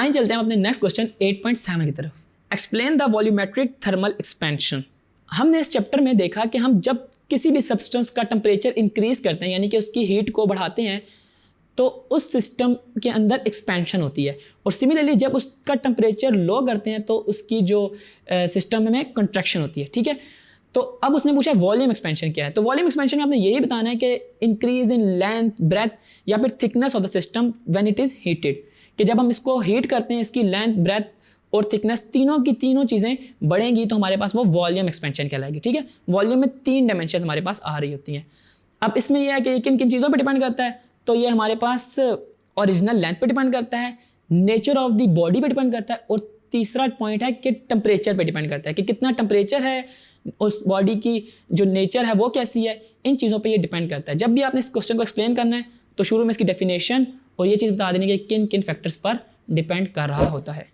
आइए चलते हैं अपने नेक्स्ट क्वेश्चन 8.7 की तरफ। Explain the volumetric thermal expansion. हमने इस चैप्टर में देखा कि हम जब किसी भी सब्सटेंस का टेम्परेचर इंक्रीज करते हैं यानी कि उसकी हीट को बढ़ाते हैं तो उस सिस्टम के अंदर एक्सपेंशन होती है, और सिमिलरली जब उसका टेम्परेचर लो करते हैं तो उसकी जो सिस्टम में कंट्रैक्शन होती है। ठीक है, तो अब उसने पूछा वॉल्यूम एक्सपेंशन क्या है। तो वॉल्यूम एक्सपेंशन में आपने यही बताना है कि इंक्रीज इन लेंथ, ब्रेथ या फिर thickness of the system when it is heated, कि जब हम इसको हीट करते हैं इसकी लेंथ, ब्रेथ और थिकनेस तीनों की तीनों चीज़ें बढ़ेंगी तो हमारे पास वो वॉल्यूम एक्सपेंशन कहलाएगी। ठीक है, वॉल्यूम में 3 डायमेंशन हमारे पास आ रही होती हैं। अब इसमें यह है कि किन किन चीज़ों पर डिपेंड करता है, तो ये हमारे पास ओरिजिनल लेंथ पे डिपेंड करता है, नेचर ऑफ द बॉडी पे डिपेंड करता है, और तीसरा पॉइंट है कि टेम्परेचर पे डिपेंड करता है कि कितना टेम्परेचर है, उस बॉडी की जो नेचर है वो कैसी है। इन चीज़ों पे ये डिपेंड करता है। जब भी आपने इस क्वेश्चन को एक्सप्लेन करना है तो शुरू में इसकी डेफिनेशन और ये चीज़ बता देनी कि किन किन फैक्टर्स पर डिपेंड कर रहा होता है।